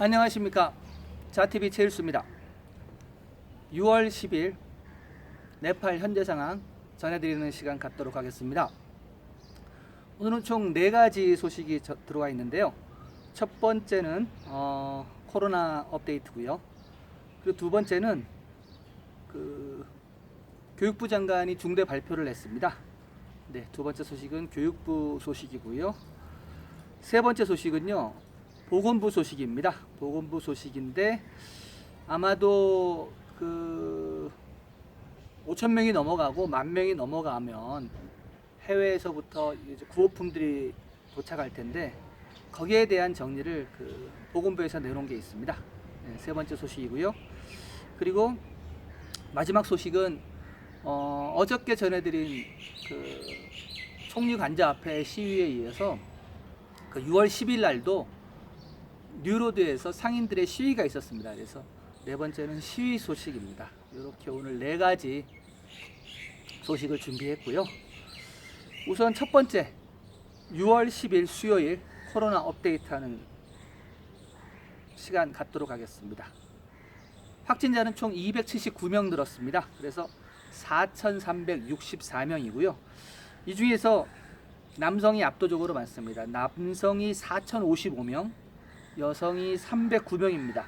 안녕하십니까. 자TV 최일수입니다. 6월 10일 네팔 현재 상황 전해드리는 시간 갖도록 하겠습니다. 오늘은 총 4가지 소식이 들어와 있는데요. 첫 번째는 코로나 업데이트고요. 그리고 두 번째는 교육부 장관이 중대 발표를 했습니다. 네, 두 번째 소식은 교육부 소식이고요. 세 번째 소식은요, 보건부 소식입니다. 보건부 소식인데 아마도 5,000명이 넘어가고 10,000명이 넘어가면 해외에서부터 이제 구호품들이 도착할 텐데 거기에 대한 정리를 보건부에서 내놓은 게 있습니다. 네, 세 번째 소식이고요. 그리고 마지막 소식은 어저께 전해드린 총리 관저 앞에 시위에 이어서 6월 10일 날도 뉴로드에서 상인들의 시위가 있었습니다. 그래서 네 번째는 시위 소식입니다. 이렇게 오늘 4가지 소식을 준비했고요. 우선 첫 번째, 6월 10일 수요일 코로나 업데이트하는 시간 갖도록 하겠습니다. 확진자는 총 279명 늘었습니다. 그래서 4,364명이고요. 이 중에서 남성이 압도적으로 많습니다. 남성이 4,055명, 여성이 309명입니다.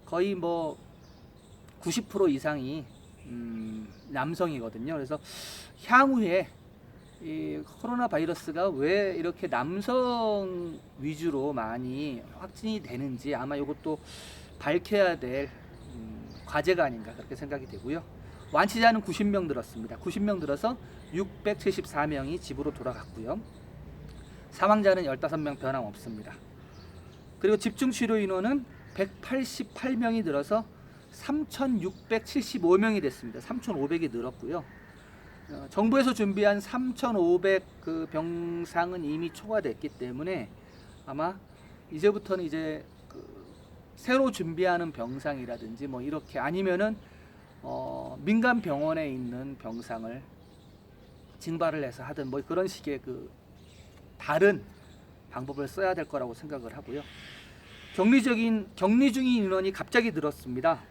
거의 90% 이상이 남성이거든요. 그래서 향후에 이 코로나 바이러스가 왜 이렇게 남성 위주로 많이 확진이 되는지 아마 이것도 밝혀야 될 과제가 아닌가 그렇게 생각이 되고요. 완치자는 90명 늘었습니다. 90명 늘어서 674명이 집으로 돌아갔고요. 사망자는 15명 변함없습니다. 그리고 집중치료 인원은 188명이 늘어서 3,675명이 됐습니다. 3,500이 늘었고요. 정부에서 준비한 3,500 병상은 이미 초과됐기 때문에 아마 이제부터는 이제 새로 준비하는 병상이라든지 이렇게 아니면은 민간 병원에 있는 병상을 증발을 해서 하든 그런 식의 다른 방법을 써야 될 거라고 생각을 하고요. 격리 중인 인원이 갑자기 늘었습니다.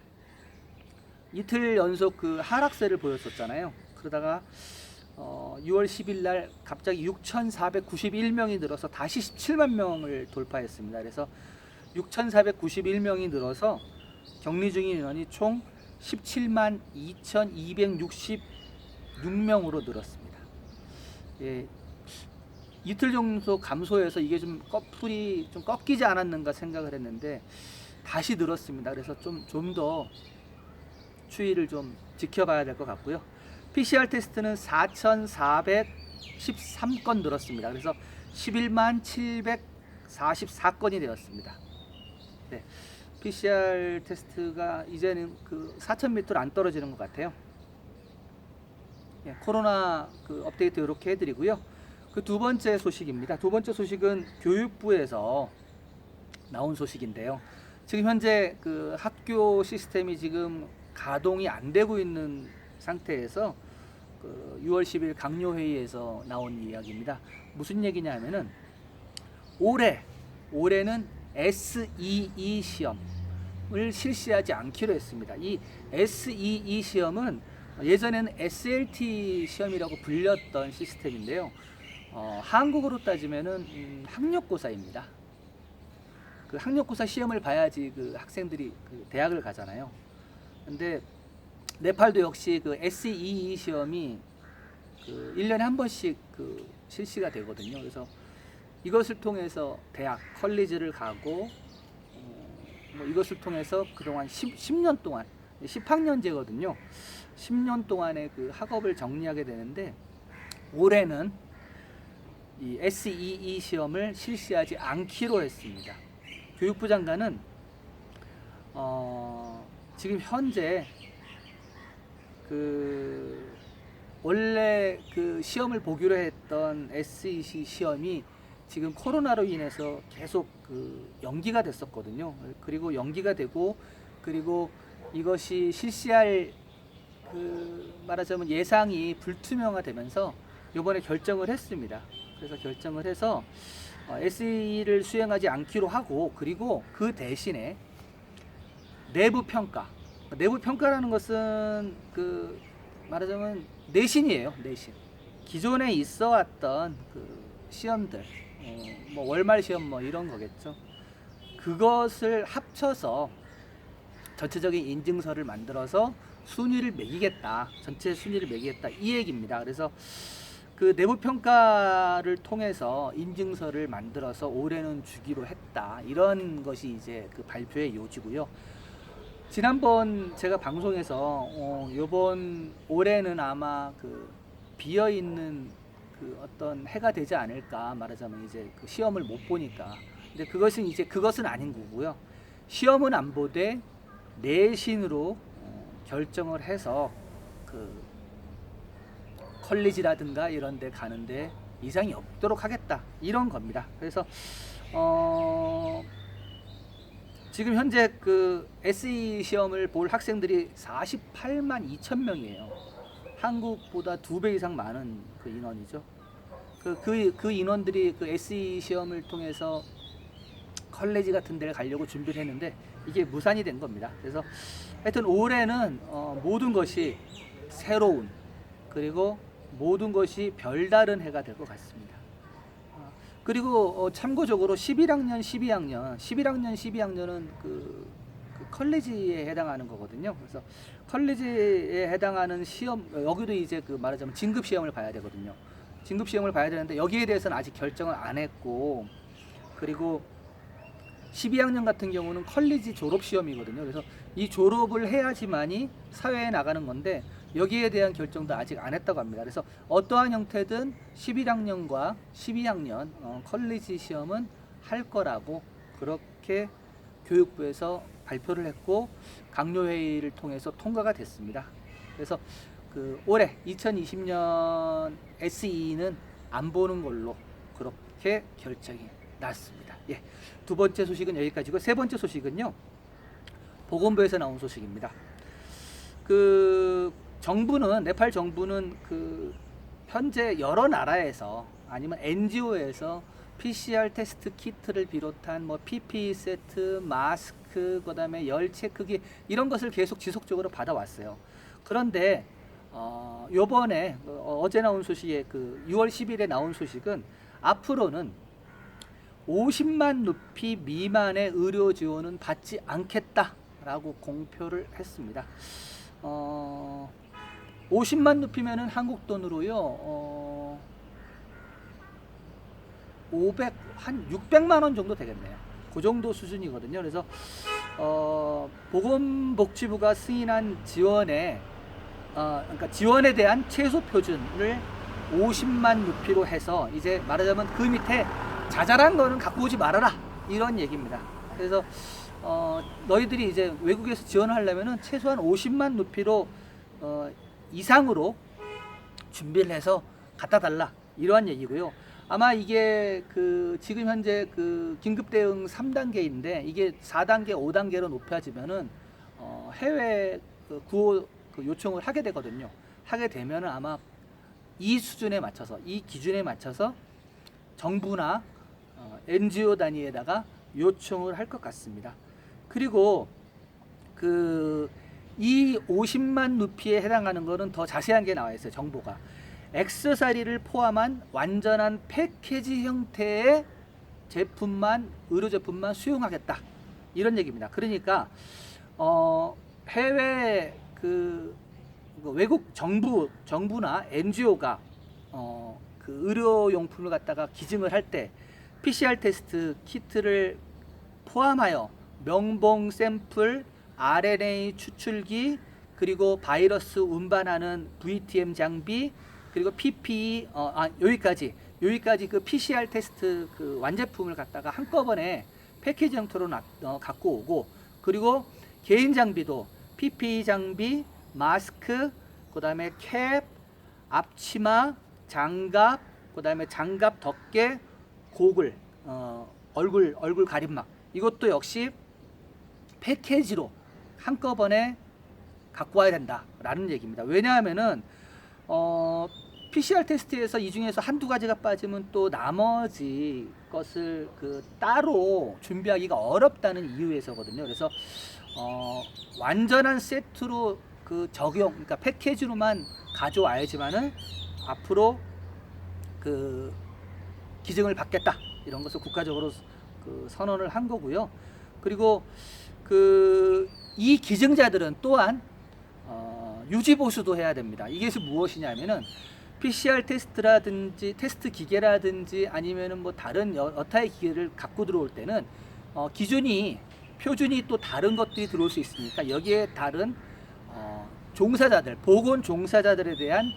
이틀 연속 하락세를 보였었잖아요. 그러다가 6월 10일 날 갑자기 6,491명이 늘어서 다시 17만 명을 돌파했습니다. 그래서 6,491명이 늘어서 격리 중인 인원이 총 17만 2,266명으로 늘었습니다. 예, 이틀 정도 감소해서 이게 좀 거풀이 좀 꺾이지 않았는가 생각을 했는데 다시 늘었습니다. 그래서 좀 더 추이를 좀 지켜봐야 될 것 같고요. PCR 테스트는 4,413건 늘었습니다. 그래서 11만 744건이 되었습니다. 네, PCR 테스트가 이제는 4,000m를 안 떨어지는 것 같아요. 예, 코로나 업데이트 이렇게 해드리고요. 두 번째 소식입니다. 두 번째 소식은 교육부에서 나온 소식인데요. 지금 현재 학교 시스템이 지금 가동이 안 되고 있는 상태에서 6월 10일 강요회의에서 나온 이야기입니다. 무슨 얘기냐면은 올해는 SEE 시험을 실시하지 않기로 했습니다. 이 SEE 시험은 예전에는 SLT 시험이라고 불렸던 시스템인데요. 한국어로 따지면은 학력고사입니다. 학력고사 시험을 봐야지 학생들이 대학을 가잖아요. 근데 네팔도 역시 SEE 시험이 1년에 한 번씩 실시가 되거든요. 그래서 이것을 통해서 대학, 컬리지를 가고 이것을 통해서 그동안 10년 동안 10학년제거든요. 10년 동안의 학업을 정리하게 되는데 올해는 이 SEE 시험을 실시하지 않기로 했습니다. 교육부 장관은 지금 현재 원래 시험을 보기로 했던 SEC 시험이 지금 코로나로 인해서 계속 연기가 됐었거든요. 그리고 연기가 되고 그리고 이것이 실시할 말하자면 예상이 불투명화되면서 이번에 결정을 했습니다. 그래서 결정을 해서 SE를 수행하지 않기로 하고, 그리고 그 대신에 내부 평가. 내부 평가라는 것은 그 말하자면 내신이에요. 내신. 기존에 있어 왔던 그 시험들, 뭐 월말 시험 뭐 이런 거겠죠. 그것을 합쳐서 전체적인 인증서를 만들어서 순위를 매기겠다. 전체 순위를 매기겠다. 이 얘기입니다. 그래서 그 내부 평가를 통해서 인증서를 만들어서 올해는 주기로 했다. 이런 것이 이제 그 발표의 요지고요. 지난번 제가 방송에서 요번 올해는 아마 그 비어 있는 그 어떤 해가 되지 않을까, 말하자면 이제 그 시험을 못 보니까. 근데 그것은 아닌 거고요. 시험은 안 보되 내신으로 결정을 해서 그 컬리지라든가 이런 데 가는데 이상이 없도록 하겠다, 이런 겁니다. 그래서 지금 현재 그 SE 시험을 볼 학생들이 48만 2천 명이에요. 한국보다 2배 이상 많은 그 인원이죠. 그 인원들이 그 SE 시험을 통해서 컬리지 같은 데를 가려고 준비를 했는데 이게 무산이 된 겁니다. 그래서 하여튼 올해는 모든 것이 새로운, 그리고 모든 것이 별다른 해가 될 것 같습니다. 그리고 참고적으로 11학년, 12학년은 그 컬리지에 해당하는 거거든요. 그래서 컬리지에 해당하는 시험, 여기도 이제 그 말하자면 진급 시험을 봐야 되거든요. 진급 시험을 봐야 되는데 여기에 대해서는 아직 결정을 안 했고, 그리고 12학년 같은 경우는 컬리지 졸업 시험이거든요. 그래서 이 졸업을 해야지만이 사회에 나가는 건데 여기에 대한 결정도 아직 안 했다고 합니다. 그래서 어떠한 형태든 11학년과 12학년 컬리지 시험은 할 거라고 그렇게 교육부에서 발표를 했고, 강요회의를 통해서 통과가 됐습니다. 그래서 그 올해 2020년 SE는 안 보는 걸로 그렇게 결정이 났습니다. 예, 두 번째 소식은 여기까지고, 세 번째 소식은요, 보건부에서 나온 소식입니다. 그 정부는, 네팔 정부는 그 현재 여러 나라에서 아니면 NGO에서 PCR 테스트 키트를 비롯한 뭐 PPE 세트, 마스크, 그다음에 열 체크기 이런 것을 계속 지속적으로 받아왔어요. 그런데 요번에 어제 나온 소식에 그 6월 10일에 나온 소식은 앞으로는 50만 루피 미만의 의료 지원은 받지 않겠다라고 공표를 했습니다. 50만 루피면은 한국 돈으로요, 500한 600만 원 정도 되겠네요. 그 정도 수준이거든요. 그래서 보건복지부가 승인한 지원에 그러니까 지원에 대한 최소 표준을 50만 루피로 해서 이제 말하자면 그 밑에 자잘한 거는 갖고 오지 말아라, 이런 얘기입니다. 그래서 너희들이 이제 외국에서 지원을 하려면은 최소한 50만 루피로 이상으로 준비를 해서 갖다 달라, 이러한 얘기고요. 아마 이게 그 지금 현재 그 긴급 대응 3단계인데 이게 4단계, 5단계로 높여지면은 해외 그 구호 그 요청을 하게 되거든요. 하게 되면은 아마 이 수준에 맞춰서, 이 기준에 맞춰서 정부나 NGO 단위에다가 요청을 할 것 같습니다. 그리고 그 이 50만 루피에 해당하는 거는 더 자세한 게 나와 있어요. 정보가 액세서리를 포함한 완전한 패키지 형태의 제품만, 의료 제품만 수용하겠다, 이런 얘기입니다. 그러니까 해외 그 외국 정부나 NGO가 그 의료용품을 갖다가 기증을 할 때 PCR 테스트 키트를 포함하여 명봉 샘플, RNA 추출기, 그리고 바이러스 운반하는 VTM 장비, 그리고 PPE 여기까지 그 PCR 테스트 그 완제품을 갖다가 한꺼번에 패키지 형태로 갖고 오고, 그리고 개인 장비도 PPE 장비, 마스크, 그다음에 캡, 앞치마, 장갑, 그다음에 장갑 덮개, 고글, 얼굴 가림막, 이것도 역시 패키지로 한꺼번에 갖고 와야 된다라는 얘기입니다. 왜냐하면은 PCR 테스트에서 이 중에서 한두 가지가 빠지면 또 나머지 것을 따로 준비하기가 어렵다는 이유에서거든요. 그래서 완전한 세트로 적용, 그러니까 패키지로만 가져와야지만은 앞으로 기증을 받겠다 이런 것을 국가적으로 선언을 한 거고요. 그리고 이 기증자들은 또한 유지 보수도 해야 됩니다. 이것이 무엇이냐면은 PCR 테스트라든지 테스트 기계라든지 아니면은 뭐 다른 여타의 기계를 갖고 들어올 때는 표준이 또 다른 것들이 들어올 수 있으니까 여기에 다른 종사자들, 보건 종사자들에 대한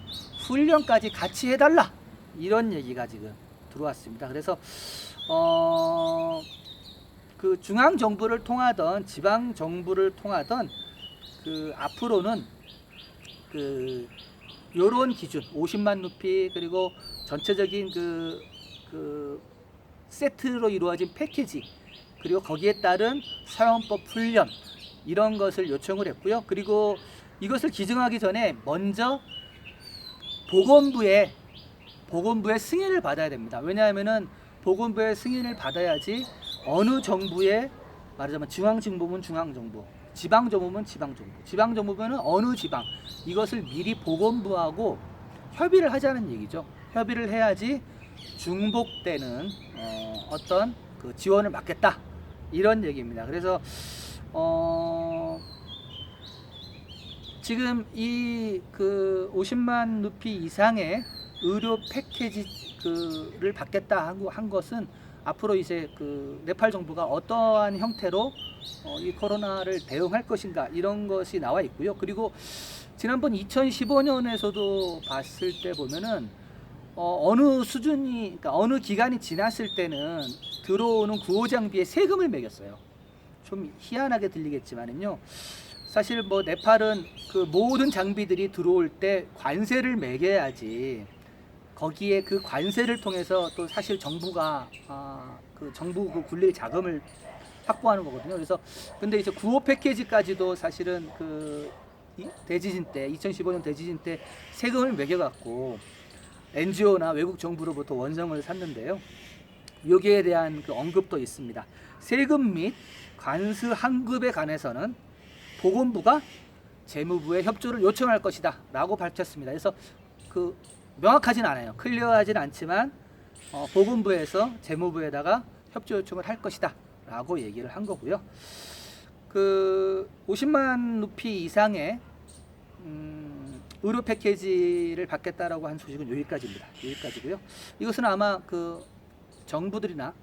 훈련까지 같이 해달라 이런 얘기가 지금 들어왔습니다. 그래서 중앙 정부를 통하던 지방 정부를 통하던 앞으로는 요런 기준 50만 루피 그리고 전체적인 세트로 이루어진 패키지 그리고 거기에 따른 사용법 훈련 이런 것을 요청을 했고요. 그리고 이것을 기증하기 전에 먼저 보건부의 승인을 받아야 됩니다. 왜냐하면은 보건부의 승인을 받아야지 어느 정부의 말하자면 중앙정부면 중앙정부, 지방정부면 지방정부, 지방정부면 어느 지방 이것을 미리 보건부하고 협의를 하자는 얘기죠. 협의를 해야지 중복되는 어떤 지원을 받겠다 이런 얘기입니다. 그래서 지금 이 50만 루피 이상의 의료 패키지를 받겠다 한 것은 앞으로 이제 네팔 정부가 어떠한 형태로 이 코로나를 대응할 것인가 이런 것이 나와 있고요. 그리고 지난번 2015년에서도 봤을 때 보면은 어느 수준이 그러니까 어느 기간이 지났을 때는 들어오는 구호 장비에 세금을 매겼어요. 좀 희한하게 들리겠지만은요. 사실 뭐 네팔은 모든 장비들이 들어올 때 관세를 매겨야지 거기에 관세를 통해서 또 사실 정부가 정부 굴릴 자금을 확보하는 거거든요. 그래서 근데 이제 구호 패키지까지도 사실은 대지진 때 2015년 대지진 때 세금을 매겨갖고 NGO나 외국 정부로부터 원성을 샀는데요. 여기에 대한 언급도 있습니다. 세금 및 관세 환급에 관해서는 보건부가 재무부에 협조를 요청할 것이다 라고 밝혔습니다. 그래서 명확하진 않아요. 클리어하진 않지만 보건부에서 재무부에다가 협조 요청을 할 것이다 라고 얘기를 한 거고요. 50만 루피 이상의 의료 패키지를 받겠다라고 한 소식은 여기까지고요. 이것은 아마 정부들이나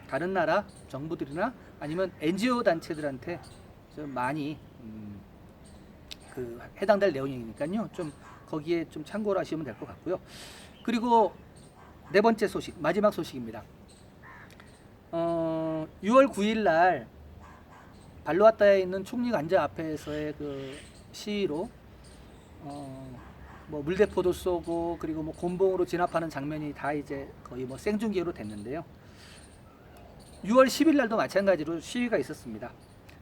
다른 나라 정부들이나 아니면 NGO 단체들한테 좀 많이 해당될 내용이니까요. 좀 거기에 좀 참고를 하시면 될 것 같고요. 그리고 네 번째 소식, 마지막 소식입니다. 6월 9일 날 발루아타에 있는 총리 관저 앞에서의 시위로 뭐 물대포도 쏘고 그리고 뭐 곤봉으로 진압하는 장면이 다 이제 거의 뭐 생중계로 됐는데요. 6월 10일 날도 마찬가지로 시위가 있었습니다.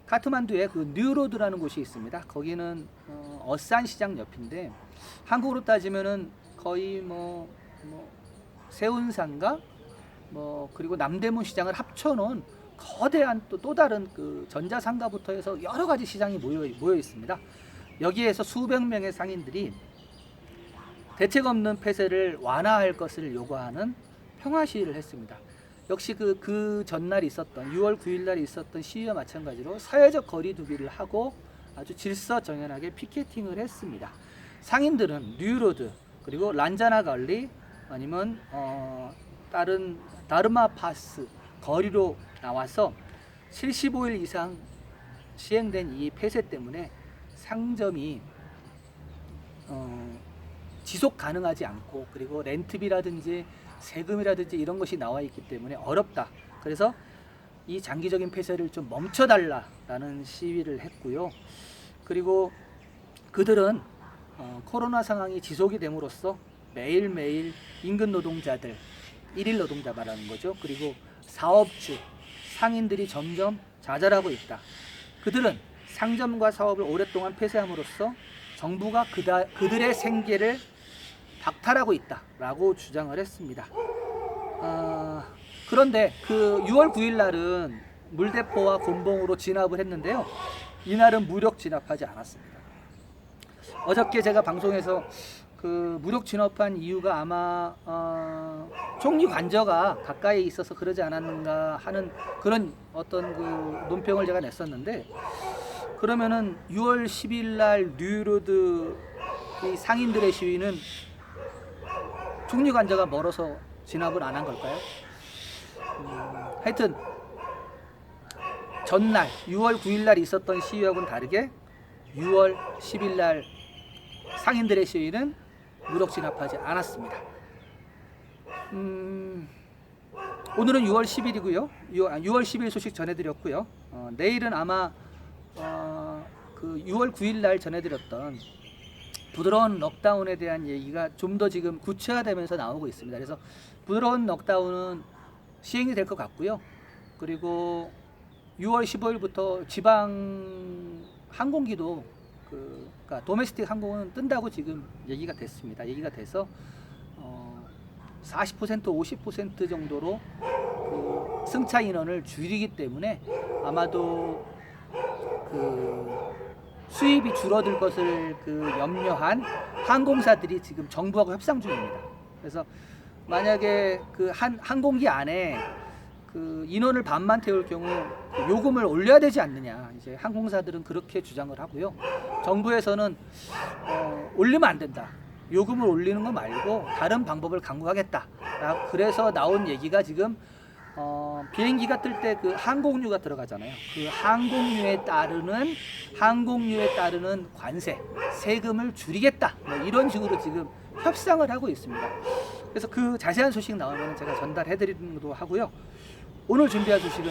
카트만두에 뉴로드라는 곳이 있습니다. 거기는 어산 시장 옆인데 한국으로 따지면은 거의 뭐 세운상가 그리고 남대문 시장을 합쳐놓은 거대한 또 다른 전자상가부터 해서 여러 가지 시장이 모여 있습니다. 여기에서 수백 명의 상인들이 대책 없는 폐쇄를 완화할 것을 요구하는 평화 시위를 했습니다. 역시 그 전날 있었던 6월 9일 날 있었던 시위와 마찬가지로 사회적 거리두기를 하고 아주 질서정연하게 피켓팅을 했습니다. 상인들은 뉴로드 그리고 란자나갈리 아니면 다른 다르마파스 거리로 나와서 75일 이상 시행된 이 폐쇄 때문에 상점이 지속 가능하지 않고 그리고 렌트비라든지 세금이라든지 이런 것이 나와 있기 때문에 어렵다. 그래서 이 장기적인 폐쇄를 좀 멈춰달라라는 시위를 했고요. 그리고 그들은 코로나 상황이 지속이 됨으로써 매일매일 임금 노동자들, 1일 노동자 말하는 거죠. 그리고 사업주, 상인들이 점점 좌절하고 있다. 그들은 상점과 사업을 오랫동안 폐쇄함으로써 정부가 그들의 생계를 박탈하고 있다라고 주장을 했습니다. 그런데 그 6월 9일 날은 물대포와 곤봉으로 진압을 했는데요. 이날은 무력 진압하지 않았습니다. 어저께 제가 방송에서 그 무력 진압한 이유가 아마 총리 관저가 가까이 있어서 그러지 않았는가 하는 그런 어떤 그 논평을 제가 냈었는데, 그러면은 6월 10일 날 뉴로드 이 상인들의 시위는 총리 관저가 멀어서 진압을 안 한 걸까요? 하여튼 전날 6월 9일 날 있었던 시위하고는 다르게 6월 10일 날 상인들의 시위는 무력 진압하지 않았습니다. 오늘은 6월 10일이고요. 6월 10일 소식 전해드렸고요. 내일은 아마 그 6월 9일 날 전해드렸던 부드러운 럭다운에 대한 얘기가 좀 더 지금 구체화되면서 나오고 있습니다. 그래서 부드러운 럭다운은 시행이 될 것 같고요. 그리고 6월 15일부터 지방 항공기도 그러니까 도메스틱 항공은 뜬다고 지금 얘기가 됐습니다. 얘기가 돼서 40% 50% 정도로 그 승차 인원을 줄이기 때문에 아마도 그 수입이 줄어들 것을 그 염려한 항공사들이 지금 정부하고 협상 중입니다. 그래서 만약에 그 항공기 안에 그 인원을 반만 태울 경우 요금을 올려야 되지 않느냐, 이제 항공사들은 그렇게 주장을 하고요. 정부에서는 올리면 안 된다. 요금을 올리는 거 말고 다른 방법을 강구하겠다. 그래서 나온 얘기가 지금 비행기가 뜰 때 그 항공료가 들어가잖아요. 그 항공료에 따르는 관세, 세금을 줄이겠다. 뭐 이런 식으로 지금 협상을 하고 있습니다. 그래서 그 자세한 소식 나오면 제가 전달해드리는 것도 하고요. 오늘 준비한 소식은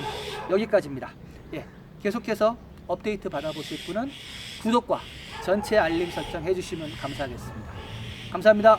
여기까지입니다. 예, 계속해서 업데이트 받아보실 분은 구독과 전체 알림 설정 해주시면 감사하겠습니다. 감사합니다.